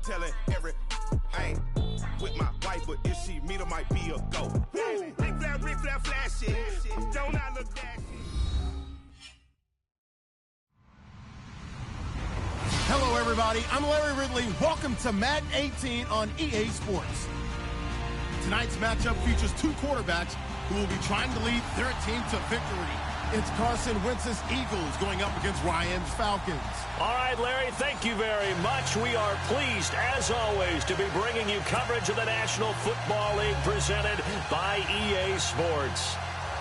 telling every I ain't with my wife, but if she meet her, might be a go. Rick Flair, flashy. Don't I look dashy? Hello, everybody. I'm Larry Ridley. Welcome to Madden 18 on EA Sports. Tonight's matchup features two quarterbacks who will be trying to lead their team to victory. It's Carson Wentz's Eagles going up against Ryan's Falcons. All right, Larry, thank you very much. We are pleased, as always, to be bringing you coverage of the National Football League presented by EA Sports.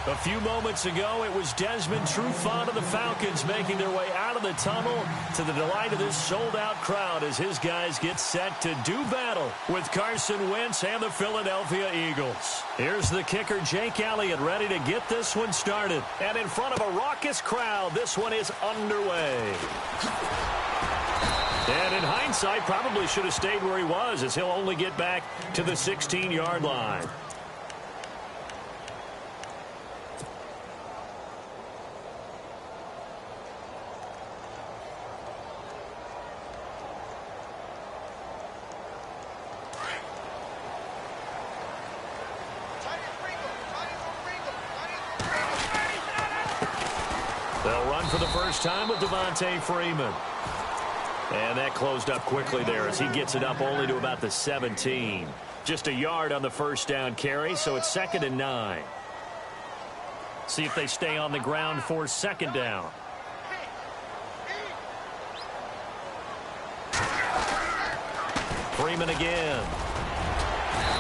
A few moments ago, it was Desmond Trufant of the Falcons making their way out of the tunnel to the delight of this sold-out crowd as his guys get set to do battle with Carson Wentz and the Philadelphia Eagles. Here's the kicker, Jake Elliott, ready to get this one started. And in front of a raucous crowd, this one is underway. And in hindsight, probably should have stayed where he was, as he'll only get back to the 16-yard line. They'll run for the first time with Devontae Freeman. And that closed up quickly there as he gets it up only to about the 17. Just a yard on the first down carry, so it's 2nd and 9. See if they stay on the ground for 2nd down. Freeman again.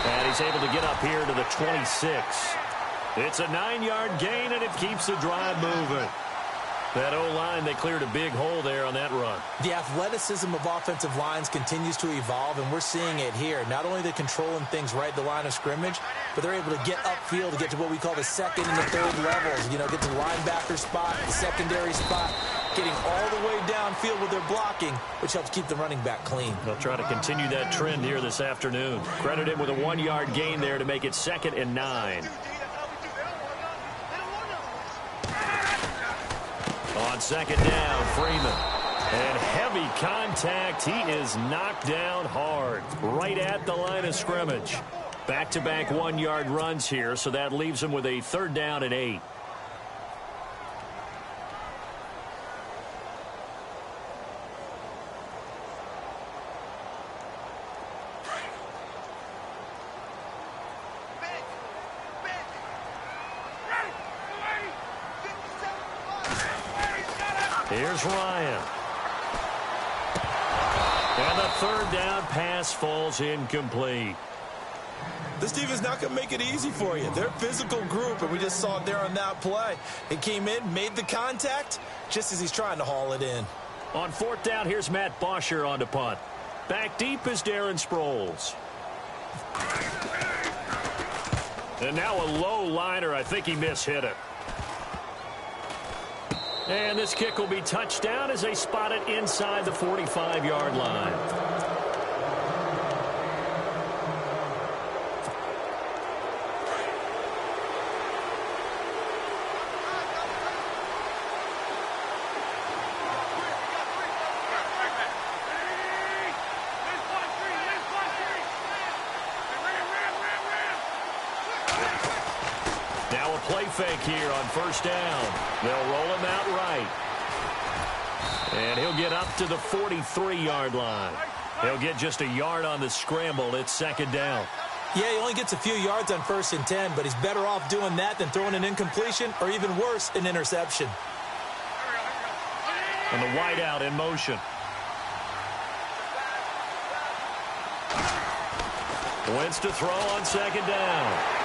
And he's able to get up here to the 26. It's a 9-yard gain, and it keeps the drive moving. That O-line, they cleared a big hole there on that run. The athleticism of offensive lines continues to evolve, and we're seeing it here. Not only they're controlling things right at the line of scrimmage, but they're able to get upfield to get to what we call the 2nd and the 3rd levels. You know, get to the linebacker spot, the secondary spot, getting all the way downfield with their blocking, which helps keep the running back clean. They'll try to continue that trend here this afternoon. Credit him with a 1-yard gain there to make it 2nd and 9. On 2nd down, Freeman. And heavy contact. He is knocked down hard right at the line of scrimmage. Back-to-back 1-yard runs here, so that leaves him with a 3rd down and 8. Here's Ryan. And the 3rd down pass falls incomplete. This team is not going to make it easy for you. They're a physical group, and we just saw it there on that play. It came in, made the contact, just as he's trying to haul it in. On 4th down, here's Matt Bosher on to punt. Back deep is Darren Sproles. And now a low liner. I think he mishit it. And this kick will be touchdown as they spot it inside the 45-yard line. Now a play fake here on 1st down. They'll roll him out right. And he'll get up to the 43-yard line. He'll get just a yard on the scramble. It's 2nd down. Yeah, he only gets a few yards on 1st and 10, but he's better off doing that than throwing an incompletion or even worse, an interception. And the wideout in motion. Wentz to throw on 2nd down.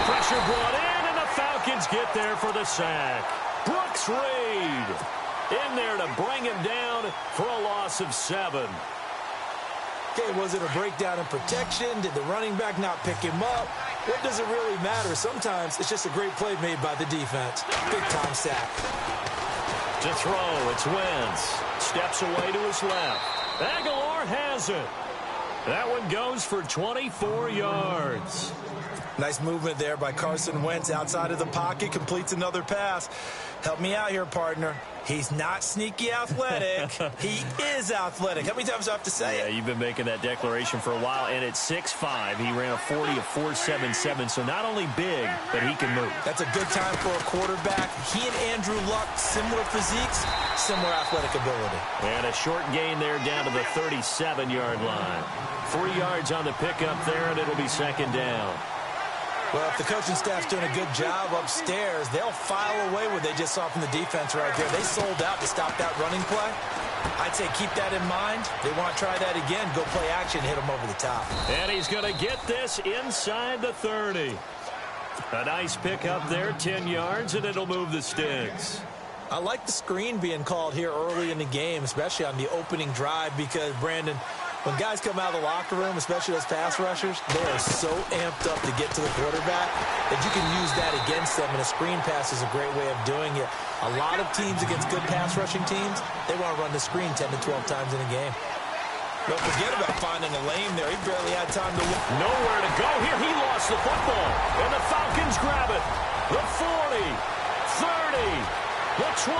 Pressure brought in, and the Falcons get there for the sack. Brooks Reed in there to bring him down for a loss of 7. Okay, was it a breakdown in protection? Did the running back not pick him up? What does it really matter? Sometimes it's just a great play made by the defense. Big-time sack. To throw, it's Wentz. Steps away to his left. Aguilar has it. That one goes for 24 yards. Nice movement there by Carson Wentz outside of the pocket, completes another pass. Help me out here, partner. He's not sneaky athletic. He is athletic. How many times do I have to say it? Yeah, you've been making that declaration for a while, and at 6'5", he ran a 40 of 4.77, so not only big, but he can move. That's a good time for a quarterback. He and Andrew Luck, similar physiques, similar athletic ability. And a short gain there down to the 37-yard line. 3 yards on the pickup there, and it'll be second down. Well, if the coaching staff's doing a good job upstairs, they'll file away what they just saw from the defense right there. They sold out to stop that running play. I'd say keep that in mind. They want to try that again. Go play action, hit them over the top. And he's going to get this inside the 30. A nice pickup there, 10 yards, and it'll move the sticks. I like the screen being called here early in the game, especially on the opening drive, because, Brandon, when guys come out of the locker room, especially those pass rushers, they are so amped up to get to the quarterback that you can use that against them, and a screen pass is a great way of doing it. A lot of teams against good pass rushing teams, they want to run the screen 10 to 12 times in a game. Don't forget about finding a lane there. He barely had time to look. Nowhere to go here. He lost the football, and the Falcons grab it. The 40, 30, the 20,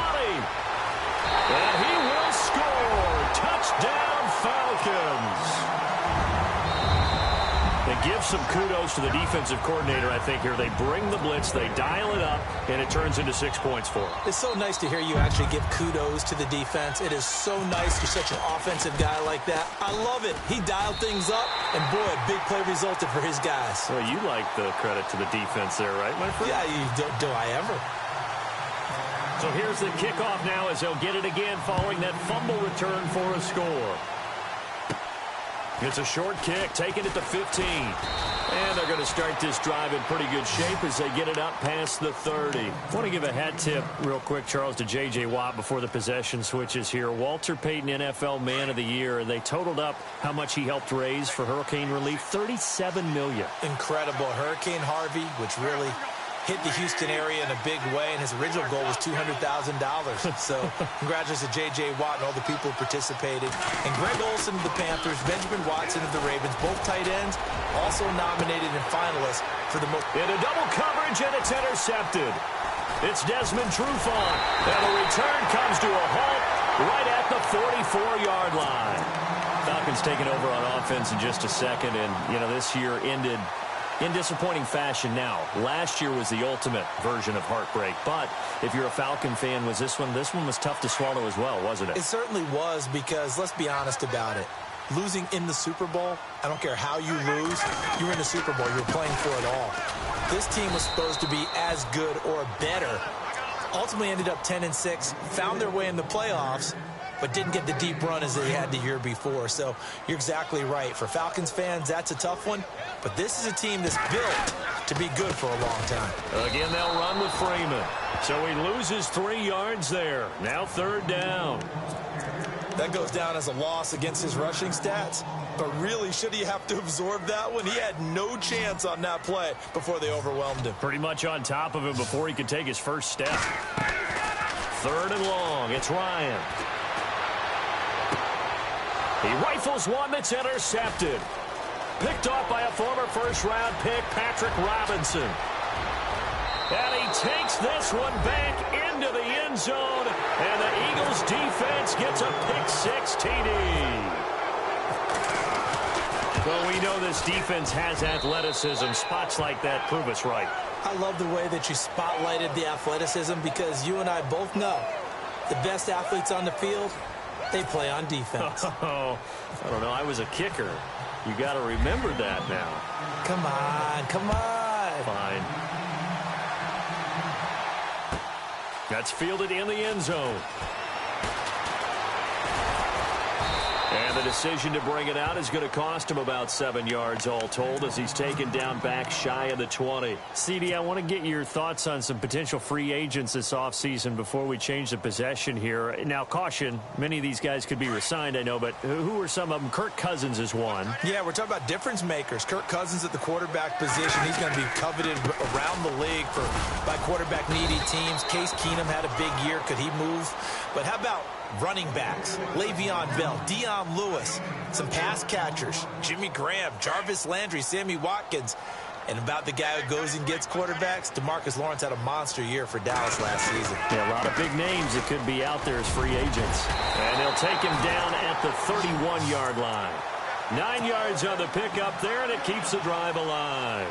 and he will score. Touchdown, Falcons. They give some kudos to the defensive coordinator, I think, here. They bring the blitz, they dial it up, and it turns into 6 points for them. It's so nice to hear you actually give kudos to the defense. It is so nice you're such an offensive guy like that. I love it. He dialed things up, and boy, a big play resulted for his guys. Well, you like the credit to the defense there, right, my friend? Yeah, do I ever? So here's the kickoff now as they'll get it again following that fumble return for a score. It's a short kick, taking it to 15. And they're going to start this drive in pretty good shape as they get it up past the 30. I want to give a hat tip real quick, Charles, to J.J. Watt before the possession switches here. Walter Payton, NFL Man of the Year. They totaled up how much he helped raise for hurricane relief, $37 million. Incredible. Hurricane Harvey, which really hit the Houston area in a big way, and his original goal was $200,000. So congratulations to J.J. Watt and all the people who participated. And Greg Olsen of the Panthers, Benjamin Watson of the Ravens, both tight ends, also nominated and finalists for the most. In a double coverage, and it's intercepted. It's Desmond Trufant, and the return comes to a halt right at the 44-yard line. Falcons taking over on offense in just a second, and, you know, this year ended in disappointing fashion now. Last year was the ultimate version of heartbreak, but if you're a Falcon fan, this one was tough to swallow as well, wasn't it? It certainly was, because let's be honest about it. Losing in the Super Bowl, I don't care how you lose, you're in the Super Bowl, you're playing for it all. This team was supposed to be as good or better. Ultimately ended up 10-6, found their way in the playoffs, but didn't get the deep run as they had the year before. So you're exactly right. For Falcons fans, that's a tough one. But this is a team that's built to be good for a long time. Again, they'll run with Freeman. So he loses 3 yards there. Now third down. That goes down as a loss against his rushing stats. But really, should he have to absorb that one? He had no chance on that play before they overwhelmed him. Pretty much on top of him before he could take his first step. Third and long. It's Ryan. He rifles one that's intercepted. Picked off by a former first-round pick, Patrick Robinson. And he takes this one back into the end zone. And the Eagles defense gets a pick-6 TD. Well, we know this defense has athleticism. Spots like that prove us right. I love the way that you spotlighted the athleticism, because you and I both know the best athletes on the field, they play on defense. Oh, I don't know. I was a kicker. You got to remember that now. Come on, come on. Fine. That's fielded in the end zone. And the decision to bring it out is going to cost him about 7 yards all told, as he's taken down back shy of the 20. CD, I want to get your thoughts on some potential free agents this offseason before we change the possession here. Now, caution, many of these guys could be re-signed, I know, but who are some of them? Kirk Cousins is one. Yeah, we're talking about difference makers. Kirk Cousins at the quarterback position. He's going to be coveted around the league by quarterback-needy teams. Case Keenum had a big year. Could he move? But how about running backs? Le'Veon Bell, Dion Lewis, some pass catchers, Jimmy Graham, Jarvis Landry, Sammy Watkins. And about the guy who goes and gets quarterbacks, DeMarcus Lawrence had a monster year for Dallas last season. Yeah, a lot of big names that could be out there as free agents. And he'll take him down at the 31-yard line. 9 yards on the pickup there, and it keeps the drive alive.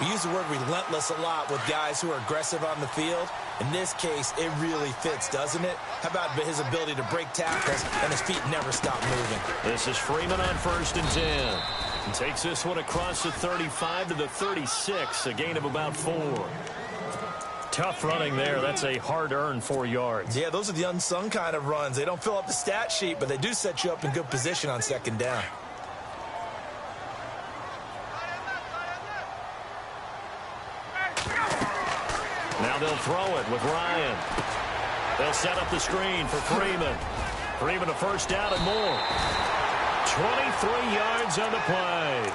We use the word relentless a lot with guys who are aggressive on the field. In this case, it really fits, doesn't it? How about his ability to break tackles and his feet never stop moving? This is Freeman on 1st and 10. He takes this one across the 35 to the 36, a gain of about 4. Tough running there. That's a hard-earned 4 yards. Yeah, those are the unsung kind of runs. They don't fill up the stat sheet, but they do set you up in good position on 2nd down. Now they'll throw it with Ryan. They'll set up the screen for Freeman. Freeman a 1st down and more. 23 yards on the play.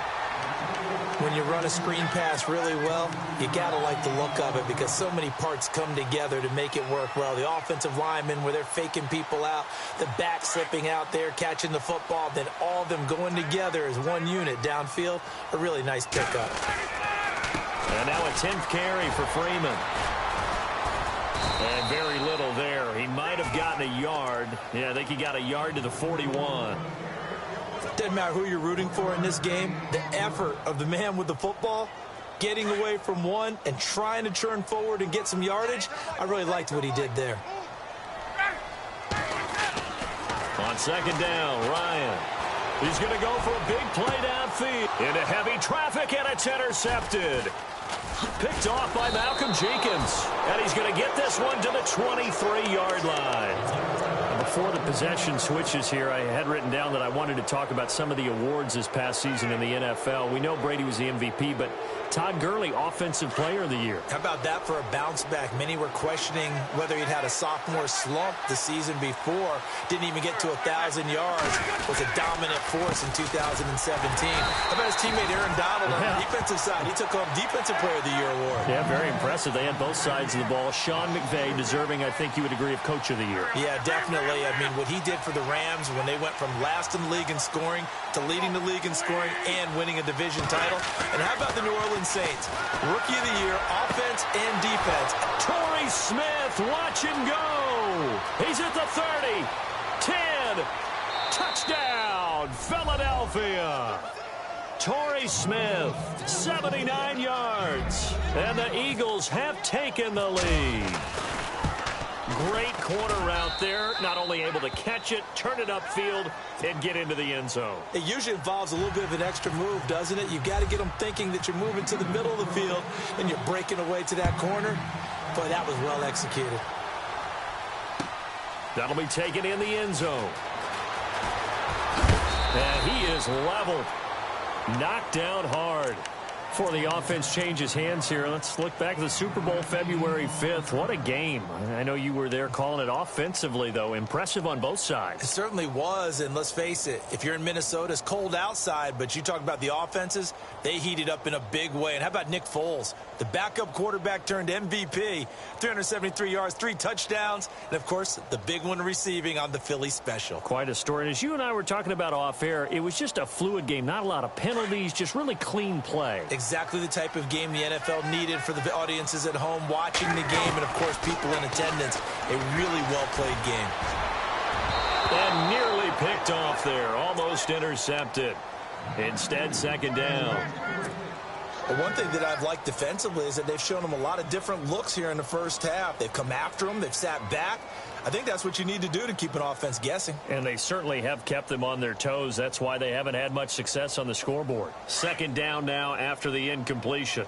When you run a screen pass really well, you got to like the look of it because so many parts come together to make it work well. The offensive linemen, where they're faking people out, the back slipping out there, catching the football, then all of them going together as one unit downfield. A really nice pickup. And now a 10th carry for Freeman. And very little there. He might have gotten a yard. Yeah, I think he got a yard to the 41. Doesn't matter who you're rooting for in this game. The effort of the man with the football, getting away from one and trying to turn forward and get some yardage, I really liked what he did there. On 2nd down, Ryan. He's going to go for a big play downfield. Into heavy traffic, and it's intercepted. Picked off by Malcolm Jenkins. And he's going to get this one to the 23-yard line. Before the possession switches here, I had written down that I wanted to talk about some of the awards this past season in the NFL. We know Brady was the MVP, but Todd Gurley, Offensive Player of the Year. How about that for a bounce back? Many were questioning whether he'd had a sophomore slump the season before. Didn't even get to 1,000 yards. Was a dominant force in 2017. How about his teammate Aaron Donald on the defensive side? He took home Defensive Player of the Year award. Yeah, very impressive. They had both sides of the ball. Sean McVay deserving, I think you would agree, of Coach of the Year. Yeah, definitely. I mean, what he did for the Rams when they went from last in the league in scoring to leading the league in scoring and winning a division title. And how about the New Orleans Saints? Rookie of the Year, offense and defense. Torrey Smith, watch him go. He's at the 30, 10, touchdown, Philadelphia. Torrey Smith, 79 yards. And the Eagles have taken the lead. Great corner route there. Not only able to catch it, turn it upfield, and get into the end zone. It usually involves a little bit of an extra move, doesn't it? You've got to get them thinking that you're moving to the middle of the field and you're breaking away to that corner. Boy, that was well executed. That'll be taken in the end zone. And he is leveled. Knocked down hard. Before the offense changes hands here, let's look back at the Super Bowl February 5th. What a game. I know you were there calling it offensively, though. Impressive on both sides. It certainly was, and let's face it, if you're in Minnesota, it's cold outside, but you talk about the offenses, they heated up in a big way. And how about Nick Foles? The backup quarterback turned MVP, 373 yards, 3 touchdowns, and, of course, the big one receiving on the Philly special. Quite a story. And as you and I were talking about off air, it was just a fluid game. Not a lot of penalties, just really clean play. Exactly the type of game the NFL needed for the audiences at home watching the game and, of course, people in attendance. A really well-played game. And nearly picked off there. Almost intercepted. Instead, 2nd down. Well, one thing that I've liked defensively is that they've shown them a lot of different looks here in the first half. They've come after them. They've sat back. I think that's what you need to do to keep an offense guessing. And they certainly have kept them on their toes. That's why they haven't had much success on the scoreboard. 2nd down now after the incompletion.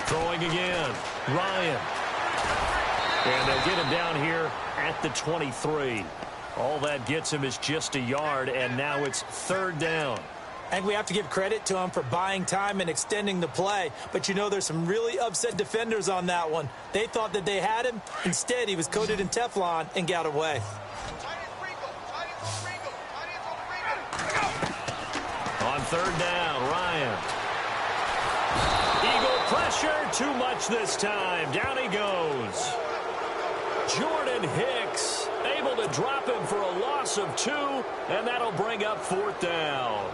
Throwing again. Ryan. And they'll get him down here at the 23. All that gets him is just a yard, and now it's 3rd down. And we have to give credit to him for buying time and extending the play. But, you know, there's some really upset defenders on that one. They thought that they had him. Instead, he was coated in Teflon and got away. On 3rd down, Ryan. Eagle pressure, too much this time. Down he goes. Jordan Hicks able to to drop him for a loss of 2, and that'll bring up 4th down.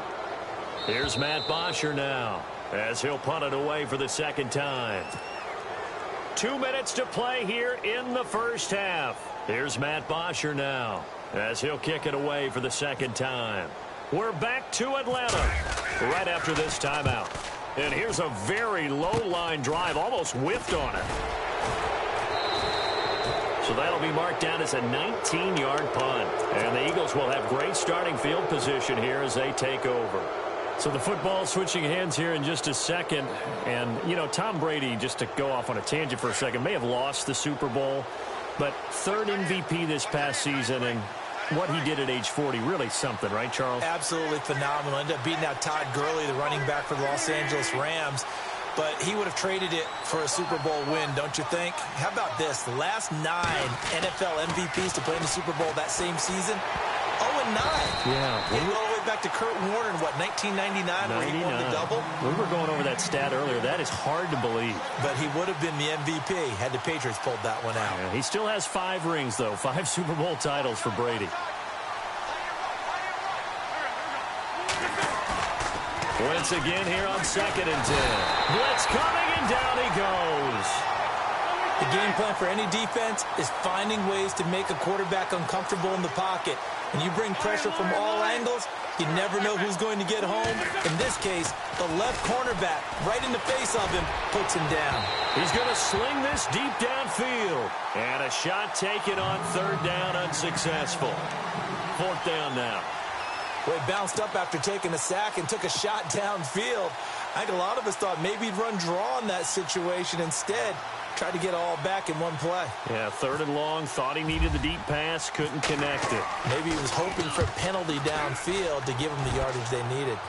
Here's Matt Bosher now, as he'll punt it away for the 2nd time. 2 minutes to play here in the first half. Here's Matt Bosher now, as he'll kick it away for the 2nd time. We're back to Atlanta right after this timeout. And here's a very low-line drive, almost whiffed on it. So that'll be marked down as a 19-yard punt. And the Eagles will have great starting field position here as they take over. So the football switching hands here in just a second. And, you know, Tom Brady, just to go off on a tangent for a second, may have lost the Super Bowl. But 3rd MVP this past season, and what he did at age 40, really something, right, Charles? Absolutely phenomenal. Ended up beating out Todd Gurley, the running back for the Los Angeles Rams. But he would have traded it for a Super Bowl win, don't you think? How about this? The last 9 NFL MVPs to play in the Super Bowl that same season, 0-9. Yeah. He went all the way back to Kurt Warner in, what, 1999, where he won the double? We were going over that stat earlier. That is hard to believe. But he would have been the MVP had the Patriots pulled that one out. Yeah, he still has 5 rings, though. 5 Super Bowl titles for Brady. Once again here on 2nd and 10. Blitz coming, and down he goes. The game plan for any defense is finding ways to make a quarterback uncomfortable in the pocket. When you bring pressure from all angles, you never know who's going to get home. In this case, the left cornerback, right in the face of him, puts him down. He's going to sling this deep downfield. And a shot taken on 3rd down, unsuccessful. 4th down now. Well, he bounced up after taking a sack and took a shot downfield. I think a lot of us thought maybe he'd run draw in that situation. Instead, tried to get it all back in one play. Yeah, 3rd and long, thought he needed the deep pass, couldn't connect it. Maybe he was hoping for a penalty downfield to give him the yardage they needed.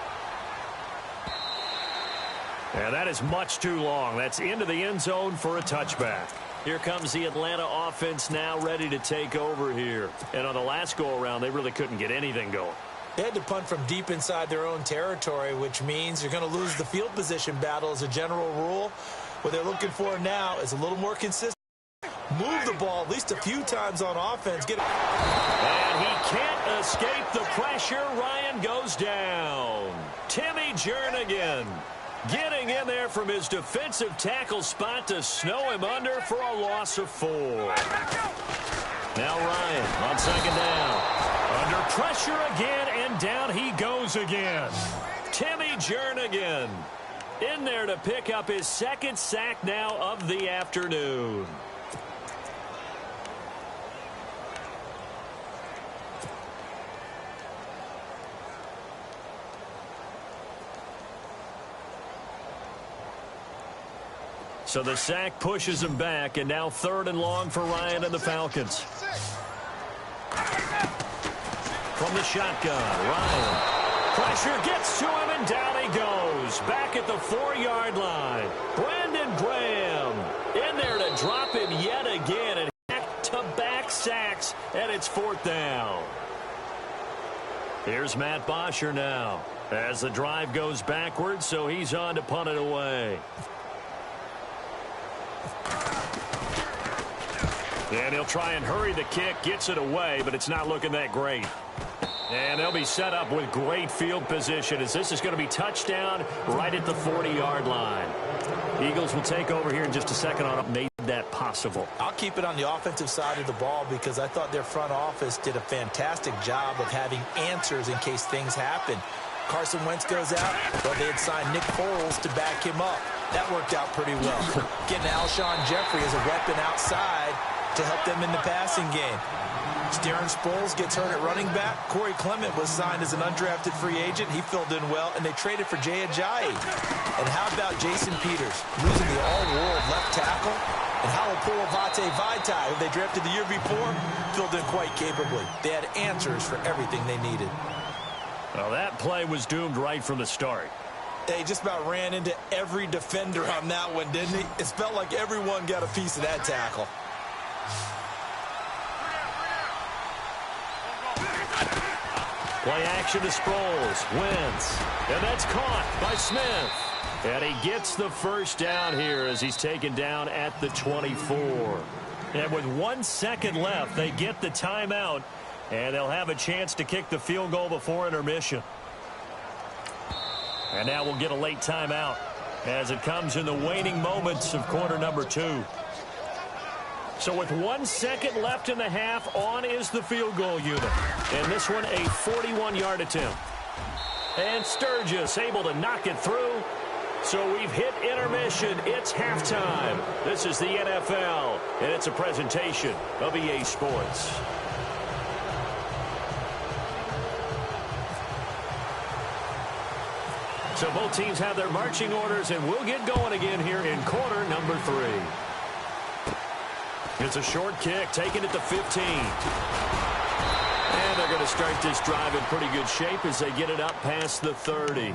And that is much too long. That's into the end zone for a touchback. Here comes the Atlanta offense now ready to take over here. And on the last go-around, they really couldn't get anything going. They had to punt from deep inside their own territory, which means you're going to lose the field position battle as a general rule. What they're looking for now is a little more consistent. Move the ball at least a few times on offense. And he can't escape the pressure. Ryan goes down. Timmy Jernigan getting in there from his defensive tackle spot to snow him under for a loss of 4. Now Ryan on 2nd down. Under pressure again, and down he goes again. Timmy Jernigan in there to pick up his 2nd sack now of the afternoon. So the sack pushes him back, and now 3rd and long for Ryan and the Falcons. From the shotgun, Ryan. Pressure gets to him, and down he goes. Back at the 4-yard line. Brandon Graham in there to drop him yet again. And back-to-back sacks, and it's 4th down. Here's Matt Bosher now as the drive goes backwards, so he's on to punt it away. And he'll try and hurry the kick, gets it away, but it's not looking that great. And they'll be set up with great field position as this is going to be touchdown right at the 40-yard line. Eagles will take over here in just a second on made that possible. I'll keep it on the offensive side of the ball because I thought their front office did a fantastic job of having answers in case things happen. Carson Wentz goes out. Well, they had signed Nick Foles to back him up. That worked out pretty well. Getting Alshon Jeffrey as a weapon outside to help them in the passing game. Darren Sproles gets hurt at running back. Corey Clement was signed as an undrafted free agent. He filled in well, and they traded for Jay Ajayi. And how about Jason Peters, losing the all-world left tackle? And Halapoulivaati Vaitai, who they drafted the year before, filled in quite capably. They had answers for everything they needed. Well, that play was doomed right from the start. They just about ran into every defender on that one, didn't he? It felt like everyone got a piece of that tackle. Play action to Sproles. Wentz. And that's caught by Smith. And he gets the first down here as he's taken down at the 24. And with 1 second left, they get the timeout. And they'll have a chance to kick the field goal before intermission. And now we'll get a late timeout as it comes in the waning moments of quarter number 2. So with 1 second left in the half, on is the field goal unit. And this one a 41-yard attempt. And Sturgis able to knock it through. So we've hit intermission. It's halftime. This is the NFL, and it's a presentation of EA Sports. So both teams have their marching orders, and we'll get going again here in quarter number 3. It's a short kick, taking it to 15. And they're going to start this drive in pretty good shape as they get it up past the 30.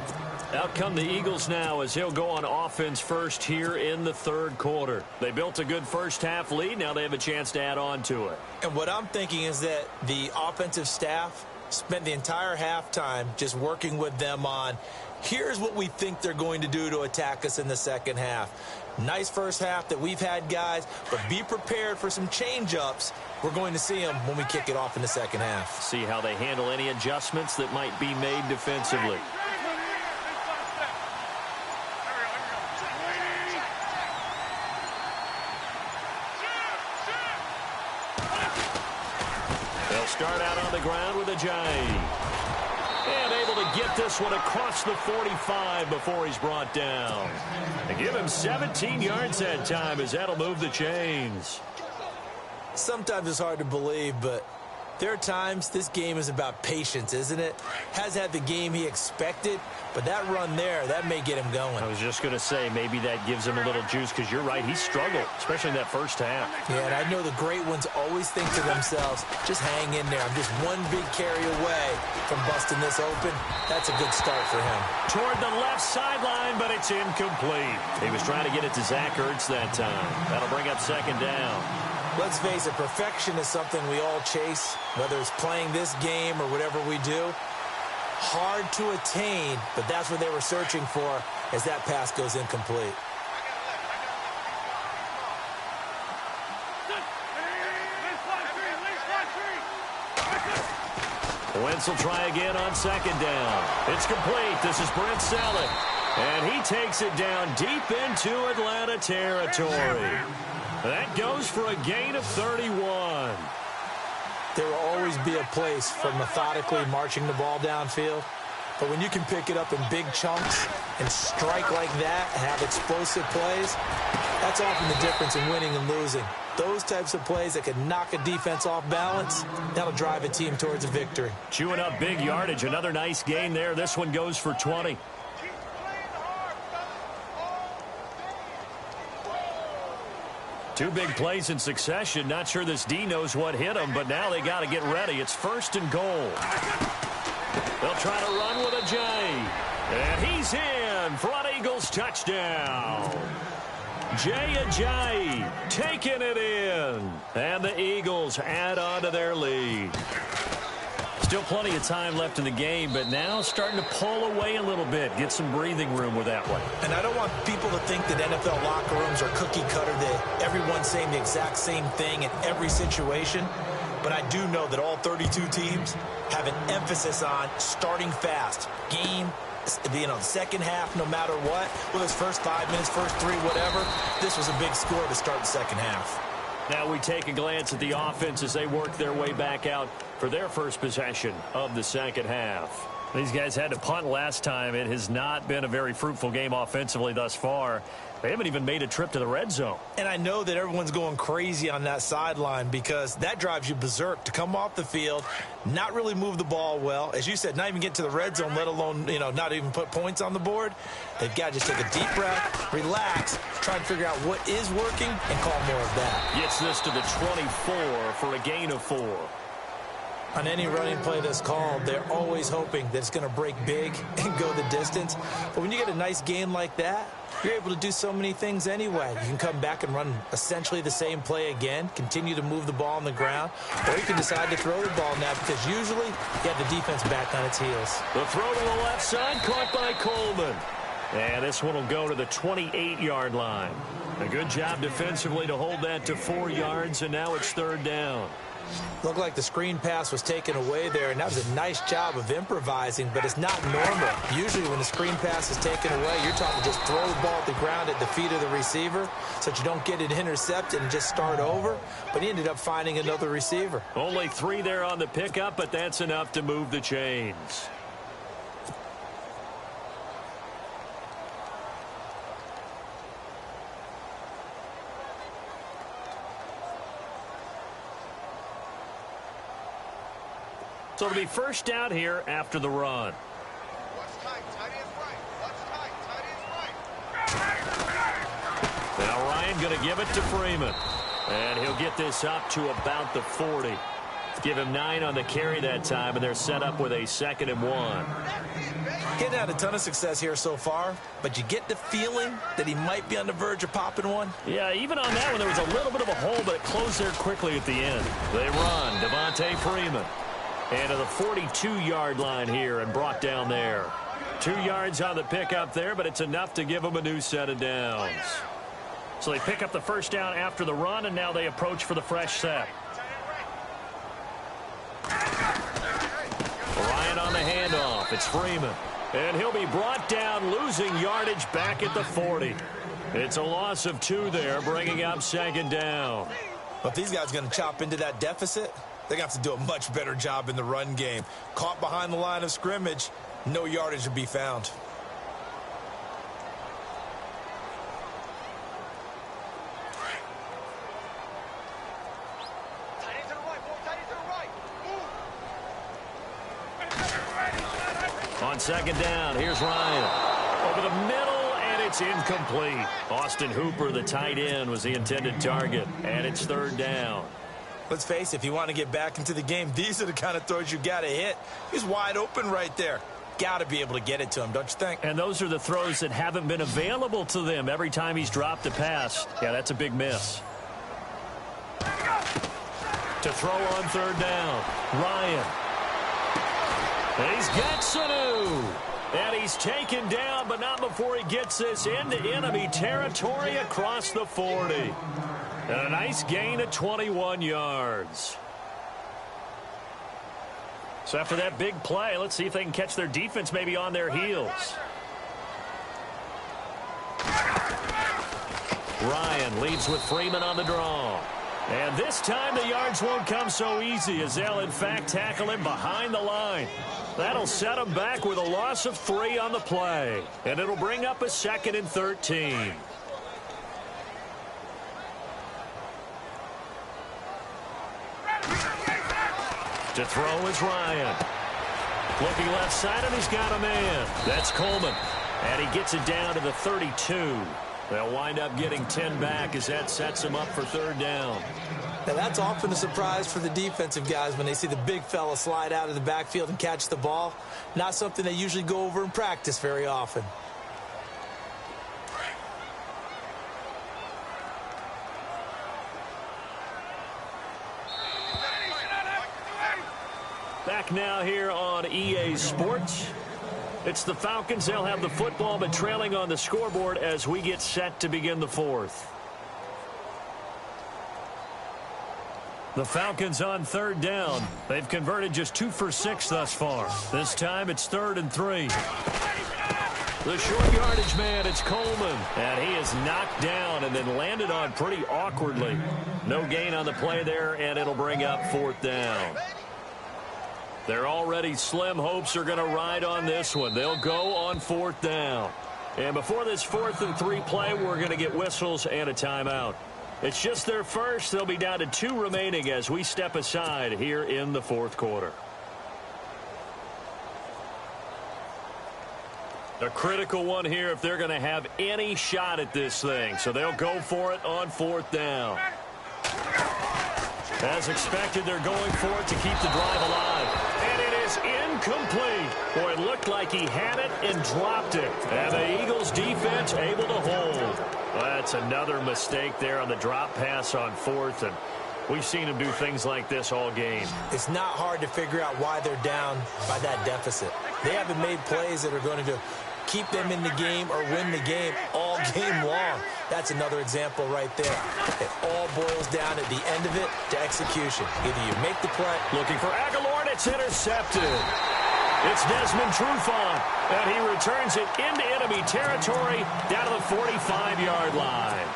Out come the Eagles now as he'll go on offense first here in the third quarter. They built a good first half lead. Now they have a chance to add on to it. And what I'm thinking is that the offensive staff spent the entire halftime just working with them on, here's what we think they're going to do to attack us in the second half. Nice first half that we've had, guys, but be prepared for some change-ups. We're going to see them when we kick it off in the second half. See how they handle any adjustments that might be made defensively. They'll start out on the ground with Ajayi. And able to get this one across the 45 before he's brought down. They give him 17 yards that time as that'll move the chains. Sometimes it's hard to believe, but there are times this game is about patience, isn't it? Has had the game he expected, but that run there, that may get him going. I was just going to say, maybe that gives him a little juice, because you're right, he struggled, especially in that first half. Yeah, and I know the great ones always think to themselves, just hang in there. I'm just one big carry away from busting this open. That's a good start for him. Toward the left sideline, but it's incomplete. He was trying to get it to Zach Ertz that time. That'll bring up second down. Let's face it, perfection is something we all chase, whether it's playing this game or whatever we do. Hard to attain, but that's what they were searching for as that pass goes incomplete. Wentz will try again on second down. It's complete. This is Brent Selleck. And he takes it down deep into Atlanta territory. That goes for a gain of 31. There will always be a place for methodically marching the ball downfield. But when you can pick it up in big chunks and strike like that, have explosive plays, that's often the difference in winning and losing. Those types of plays that can knock a defense off balance, that'll drive a team towards a victory. Chewing up big yardage. Another nice gain there. This one goes for 20. Two big plays in succession. Not sure this D knows what hit him, but now they got to get ready. It's first and goal. They'll try to run with Ajayi. And he's in. Front Eagles touchdown. Jay Ajayi taking it in. And the Eagles add on to their lead. Still plenty of time left in the game, but now starting to pull away a little bit. Get some breathing room with that one. And I don't want people to think that NFL locker rooms are cookie cutter, that everyone's saying the exact same thing in every situation. But I do know that all 32 teams have an emphasis on starting fast. Game, second half, no matter what. Whether it's first 5 minutes, first 3, whatever. This was a big score to start the second half. Now we take a glance at the offense as they work their way back out for their first possession of the second half. These guys had to punt last time. It has not been a very fruitful game offensively thus far. They haven't even made a trip to the red zone. And I know that everyone's going crazy on that sideline because that drives you berserk to come off the field, not really move the ball well. As you said, not even get to the red zone, let alone, not even put points on the board. They've got to just take a deep breath, relax, try and figure out what is working, and call more of that. Gets this to the 24 for a gain of 4. On any running play that's called, they're always hoping that it's going to break big and go the distance. But when you get a nice gain like that, you're able to do so many things anyway. You can come back and run essentially the same play again, continue to move the ball on the ground, or you can decide to throw the ball now because usually you have the defense back on its heels. The throw to the left side, caught by Coleman. And this one will go to the 28-yard line. A good job defensively to hold that to 4 yards, and now it's third down. Looked like the screen pass was taken away there, and that was a nice job of improvising, but it's not normal. Usually when the screen pass is taken away, you're taught to just throw the ball at the ground at the feet of the receiver so that you don't get it intercepted and just start over, but he ended up finding another receiver. Only 3 there on the pickup, but that's enough to move the chains. So it'll be first down here after the run. Now Ryan going to give it to Freeman. And he'll get this up to about the 40. Give him 9 on the carry that time, and they're set up with a 2nd and 1. Getting had a ton of success here so far, but you get the feeling that he might be on the verge of popping one. Yeah, even on that one, there was a little bit of a hole, but it closed there quickly at the end. They run. Devontae Freeman. And to the 42-yard line here and brought down there. 2 yards on the pickup there, but it's enough to give them a new set of downs. So they pick up the first down after the run, and now they approach for the fresh set. Ryan on the handoff. It's Freeman. And he'll be brought down, losing yardage back at the 40. It's a loss of 2 there, bringing up 2nd down. But if these guys are going to chop into that deficit, they're going to have to do a much better job in the run game. Caught behind the line of scrimmage, no yardage to be found. On 2nd down, here's Ryan. Over the middle, and it's incomplete. Austin Hooper, the tight end, was the intended target, and it's 3rd down. Let's face it, if you want to get back into the game, these are the kind of throws you got to hit. He's wide open right there. Got to be able to get it to him, don't you think? And those are the throws that haven't been available to them every time he's dropped a pass. Yeah, that's a big miss. To throw on 3rd down, Ryan. And he's got Sanu. And he's taken down, but not before he gets this into enemy territory across the 40. And a nice gain of 21 yards. So after that big play, let's see if they can catch their defense maybe on their heels. Ryan leads with Freeman on the draw. And this time the yards won't come so easy as they'll in fact tackle him behind the line. That'll set him back with a loss of 3 on the play. And it'll bring up a 2nd and 13. To throw is Ryan. Looking left side, and he's got a man. That's Coleman. And he gets it down to the 32. They'll wind up getting 10 back as that sets them up for 3rd down. Now, that's often a surprise for the defensive guys when they see the big fella slide out of the backfield and catch the ball. Not something they usually go over in practice very often. Back now here on EA Sports. It's the Falcons. They'll have the football, but trailing on the scoreboard as we get set to begin the 4th. The Falcons on 3rd down. They've converted just 2 for 6 thus far. This time it's 3rd and 3. The short yardage man, it's Coleman. And he is knocked down and then landed on pretty awkwardly. No gain on the play there, and it'll bring up 4th down. Their already slim hopes are going to ride on this one. They'll go on 4th down. And before this 4th and 3 play, we're going to get whistles and a timeout. It's just their first. They'll be down to 2 remaining as we step aside here in the 4th quarter. A critical one here if they're going to have any shot at this thing. So they'll go for it on 4th down. As expected, they're going for it to keep the drive alive. And it is incomplete. Boy, it looked like he had it and dropped it. And the Eagles defense able to hold. Well, that's another mistake there on the drop pass on fourth. And we've seen him do things like this all game. It's not hard to figure out why they're down by that deficit. They haven't made plays that are going to keep them in the game or win the game all game long. That's another example right there. It all boils down at the end of it to execution. Either you make the play. Looking for Aguilar, and it's intercepted. It's Desmond Trufant, and he returns it into enemy territory down to the 45-yard line.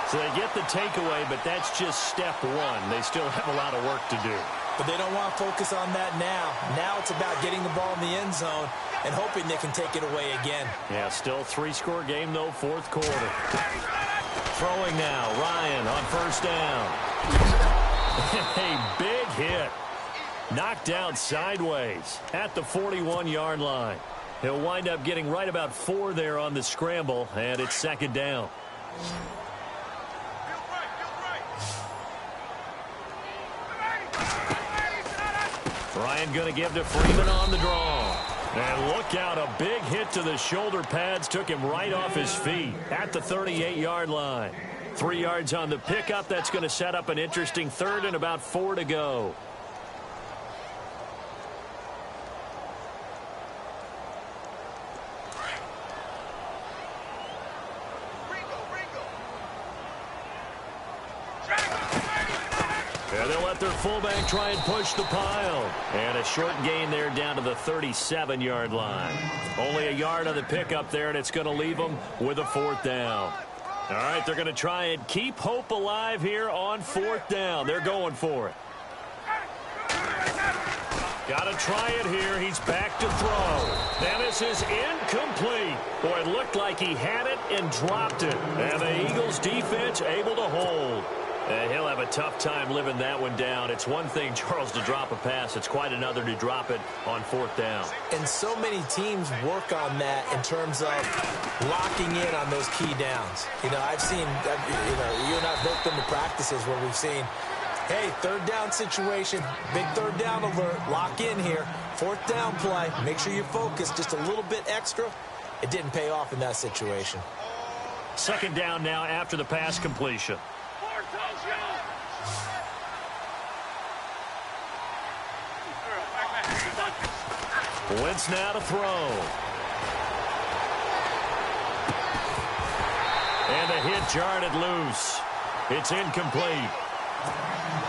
So they get the takeaway, but that's just step one. They still have a lot of work to do. But they don't want to focus on that now. Now it's about getting the ball in the end zone and hoping they can take it away again. Yeah, still three-score game, though, fourth quarter. Throwing now, Ryan on first down. A big hit. Knocked out sideways at the 41-yard line. He'll wind up getting right about 4 there on the scramble, and it's second down. Ryan going to give to Freeman on the draw. And look out, a big hit to the shoulder pads took him right off his feet at the 38-yard line. 3 yards on the pickup. That's going to set up an interesting third and about 4 to go. Their fullback try and push the pile. And a short gain there down to the 37-yard line. Only a yard on the pickup there, and it's going to leave them with a fourth down. All right, they're going to try and keep hope alive here on fourth down. They're going for it. Got to try it here. He's back to throw. Now this is incomplete. Boy, it looked like he had it and dropped it. And the Eagles defense able to hold. And he'll have a tough time living that one down. It's one thing, Charles, to drop a pass. It's quite another to drop it on fourth down. And so many teams work on that in terms of locking in on those key downs. You know, I've seen, you and I have both been to practices where we've seen, hey, third down situation, big third down alert, lock in here, fourth down play, make sure you focus just a little bit extra. It didn't pay off in that situation. Second down now after the pass completion. Wentz now to throw. And the hit jarred it loose. It's incomplete.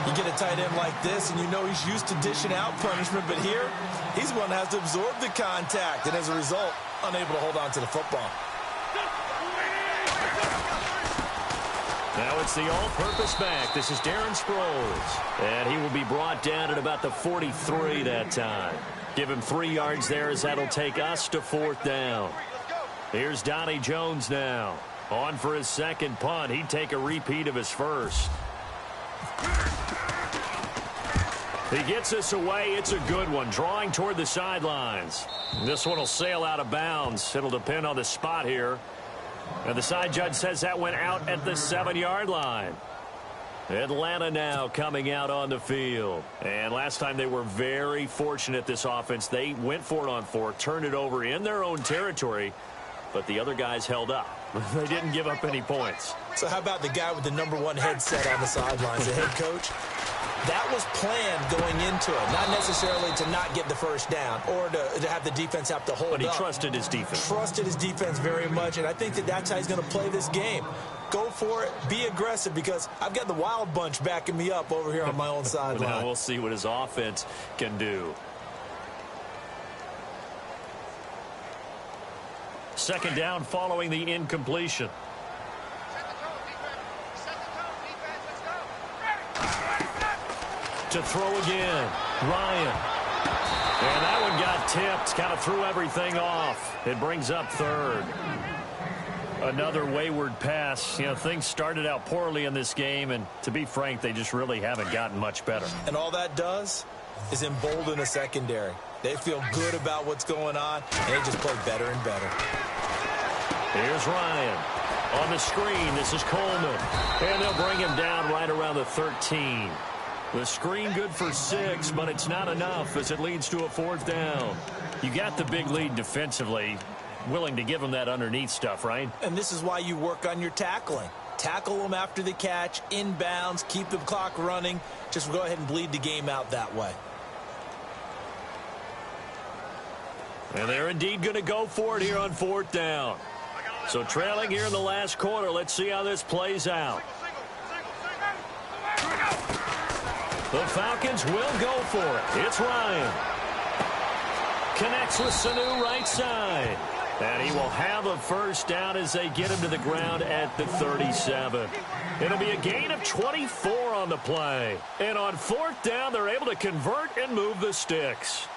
You get a tight end like this, and you know he's used to dishing out punishment, but here, he's the one that has to absorb the contact, and as a result, unable to hold on to the football. Now it's the all-purpose back. This is Darren Sproles. And he will be brought down at about the 43 that time. Give him 3 yards there as that'll take us to fourth down. Here's Donnie Jones now. On for his second punt. He'd take a repeat of his first. He gets this away. It's a good one. Drawing toward the sidelines. This one will sail out of bounds. It'll depend on the spot here. And the side judge says that went out at the 7-yard line. Atlanta now coming out on the field. And last time they were very fortunate, this offense. They went for it on 4, turned it over in their own territory, but the other guys held up. They didn't give up any points. So how about the guy with the #1 headset on the sidelines, the head coach? That was planned going into it, not necessarily to not get the first down or to have the defense have to hold up. But he trusted his defense. Trusted his defense very much, and I think that's how he's going to play this game. Go for it. Be aggressive, because I've got the wild bunch backing me up over here on my own sideline. Now we'll see what his offense can do. Second down following the incompletion. To throw again, Ryan. And that one got tipped, kind of threw everything off. It brings up third. Another wayward pass. You know, things started out poorly in this game, and to be frank, they just really haven't gotten much better. And all that does is embolden a secondary. They feel good about what's going on, and they just play better and better. Here's Ryan. On the screen, this is Coleman. And they'll bring him down right around the 13. The screen good for 6, but it's not enough as it leads to a 4th down. You got the big lead defensively. Willing to give him that underneath stuff, right? And this is why you work on your tackling. Tackle them after the catch, inbounds, keep the clock running. Just go ahead and bleed the game out that way. And they're indeed going to go for it here on 4th down. So trailing here in the last quarter. Let's see how this plays out. The Falcons will go for it. It's Ryan. Connects with Sanu right side. And he will have a 1st down as they get him to the ground at the 37. It'll be a gain of 24 on the play. And on 4th down, they're able to convert and move the sticks.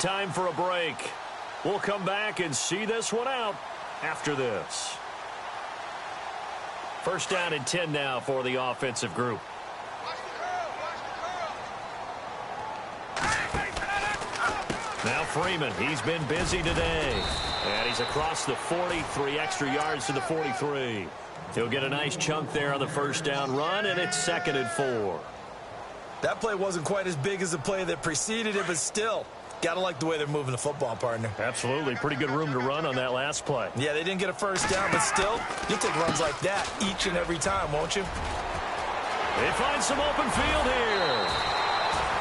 Time for a break. We'll come back and see this one out after this. 1st down and 10 now for the offensive group. Now Freeman, he's been busy today. And he's across the 40, 3 extra yards to the 43. He'll get a nice chunk there on the 1st down run, and it's 2nd and 4. That play wasn't quite as big as the play that preceded it, but still, got to like the way they're moving the football, partner. Absolutely. Pretty good room to run on that last play. Yeah, they didn't get a 1st down, but still, you'll take runs like that each and every time, won't you? They find some open field here.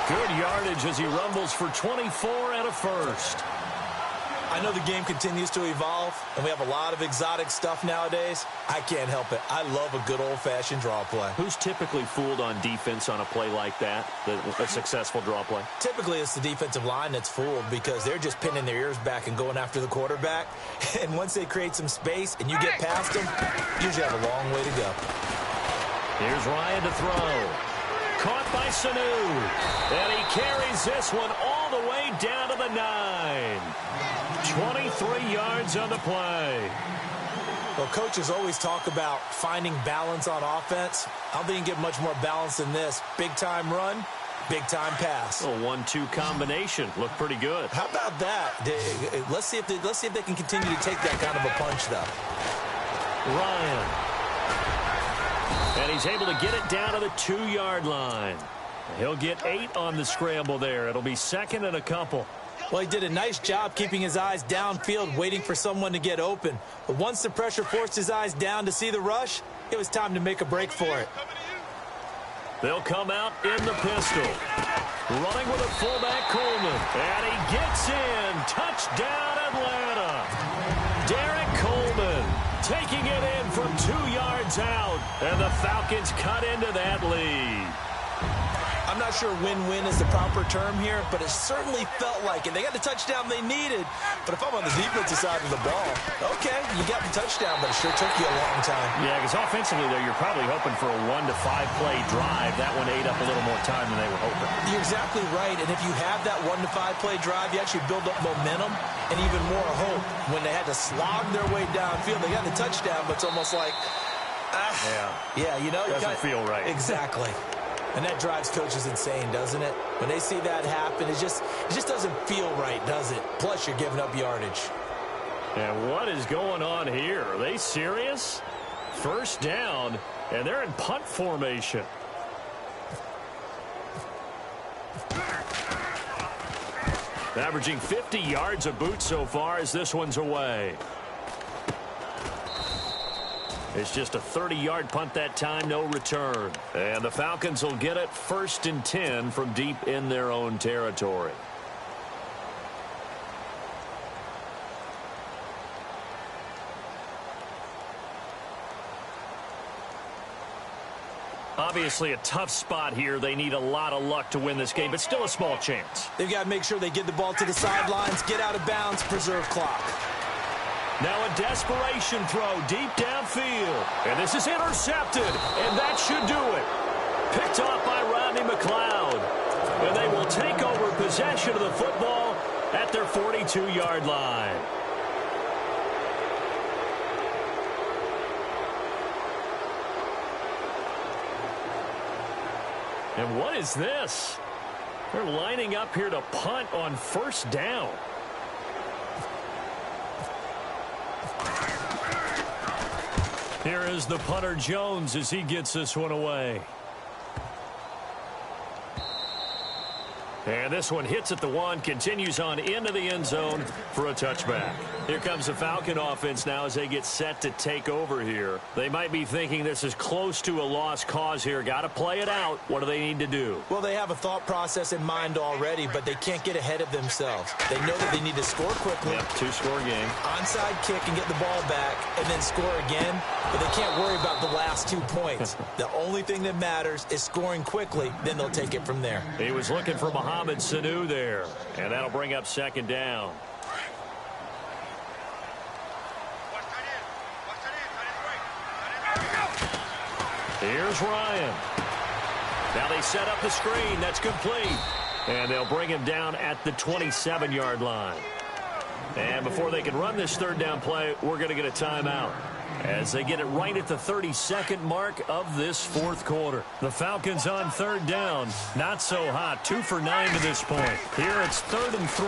Good yardage as he rumbles for 24 and a 1st. I know the game continues to evolve, and we have a lot of exotic stuff nowadays. I can't help it. I love a good old-fashioned draw play. Who's typically fooled on defense on a play like that, a successful draw play? Typically, it's the defensive line that's fooled because they're just pinning their ears back and going after the quarterback. And once they create some space and you get past them, you usually have a long way to go. Here's Ryan to throw. Caught by Sanu. And he carries this one all the way down to the 9. 23 yards on the play. Well, coaches always talk about finding balance on offense. I don't think you can get much more balance than this. Big-time run, big-time pass. A 1-2 combination. Looked pretty good. How about that? Let's see if they can continue to take that kind of a punch, though. Ryan. And he's able to get it down to the 2-yard line. He'll get 8 on the scramble there. It'll be 2nd and a couple. Well, he did a nice job keeping his eyes downfield, waiting for someone to get open. But once the pressure forced his eyes down to see the rush, it was time to make a break for it. They'll come out in the pistol. Running with a fullback, Coleman. And he gets in. Touchdown, Atlanta. Derek Coleman taking it in from 2 yards out. And the Falcons cut into that lead. I'm not sure win-win is the proper term here, but it certainly felt like it. They got the touchdown they needed, but if I'm on the defensive side of the ball, okay, you got the touchdown, but it sure took you a long time. Yeah, because offensively there, you're probably hoping for a 1 to 5 play drive. That one ate up a little more time than they were hoping. You're exactly right, and if you have that 1 to 5 play drive, you actually build up momentum and even more hope. When they had to slog their way downfield, they got the touchdown, but it's almost like, yeah, you know, doesn't feel right. Exactly. And that drives coaches insane, doesn't it? When they see that happen, it just doesn't feel right, does it? Plus, you're giving up yardage. And what is going on here? Are they serious? 1st down, and they're in punt formation. Averaging 50 yards a boot so far as this one's away. It's just a 30-yard punt that time, no return. And the Falcons will get it 1st and 10 from deep in their own territory. Obviously a tough spot here. They need a lot of luck to win this game, but still a small chance. They've got to make sure they get the ball to the sidelines, get out of bounds, preserve clock. Now a desperation throw deep downfield. And this is intercepted. And that should do it. Picked off by Rodney McLeod. And they will take over possession of the football at their 42-yard line. And what is this? They're lining up here to punt on first down. Here is the punter Jones as he gets this one away. And this one hits at the one, continues on into the end zone for a touchback. Here comes the Falcon offense now as they get set to take over here. They might be thinking this is close to a lost cause here. Got to play it out. What do they need to do? Well, they have a thought process in mind already, but they can't get ahead of themselves. They know that they need to score quickly. Yep, two-score game. Onside kick and get the ball back and then score again, but they can't worry about the last 2 points. The only thing that matters is scoring quickly, then they'll take it from there. He was looking for Mohamed Sanu there, and that'll bring up second down. Here's Ryan. Now they set up the screen. That's complete. And they'll bring him down at the 27-yard line. And before they can run this third down play, we're going to get a timeout as they get it right at the 32nd mark of this fourth quarter. The Falcons on third down. Not so hot. 2 for 9 to this point. Here it's 3rd and 3.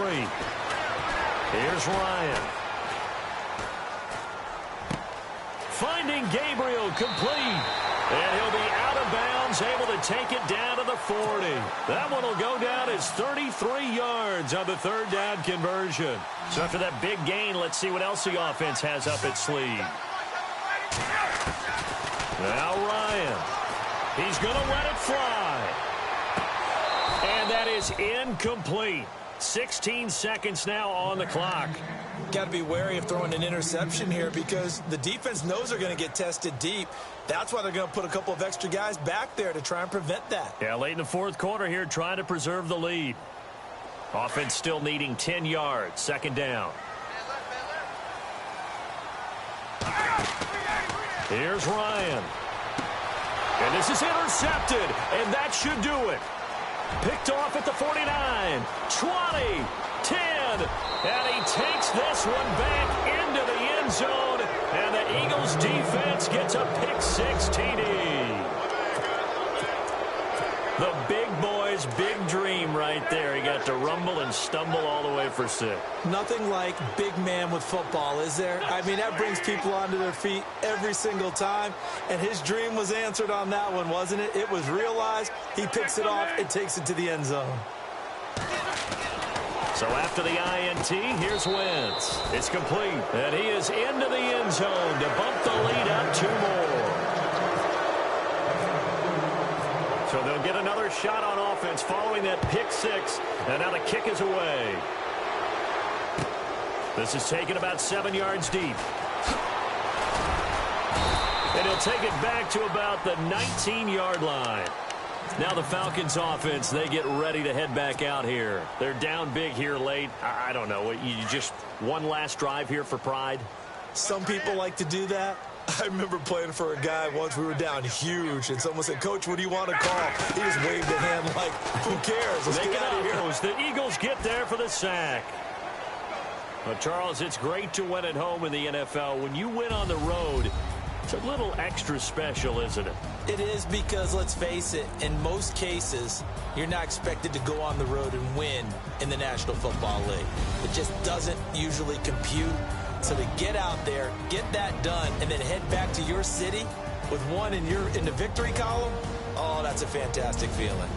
Here's Ryan. Finding Gabriel, complete. And he'll be out of bounds, able to take it down to the 40. That one will go down as 33 yards on the third down conversion. So after that big gain, let's see what else the offense has up its sleeve. Now Ryan. He's going to let it fly. And that is incomplete. 16 seconds now on the clock. Got to be wary of throwing an interception here because the defense knows they're going to get tested deep. That's why they're going to put a couple of extra guys back there to try and prevent that. Yeah, late in the fourth quarter here, trying to preserve the lead. Offense still needing 10 yards. Second down. Here's Ryan. And this is intercepted, and that should do it. Picked off at the 49, 20, 10, and he takes this one back into the end zone, and the Eagles defense gets a pick-6 TD. The big boy's big dream right there. He got to rumble and stumble all the way for 6. Nothing like big man with football, is there? I mean, that brings people onto their feet every single time, and his dream was answered on that one, wasn't it? It was realized. He picks it off and takes it to the end zone. So after the INT, here's Wentz. It's complete, and he is into the end zone to bump the lead up 2 more. So they'll get another shot on offense following that pick-6, and now the kick is away. This is taken about 7 yards deep. And he'll take it back to about the 19-yard line. Now the Falcons offense, they get ready to head back out here. They're down big here late. I don't know. You just one last drive here for pride? Some people like to do that. I remember playing for a guy once. We were down huge, and someone said, "Coach, what do you want to call?" He just waved a hand like, who cares? Let's get out of here. The Eagles get there for the sack. Well, Charles, it's great to win at home in the NFL. When you win on the road, it's a little extra special, isn't it? It is because, let's face it, in most cases, you're not expected to go on the road and win in the National Football League. It just doesn't usually compute. So to get out there, get that done, and then head back to your city with one in the victory column, oh, that's a fantastic feeling.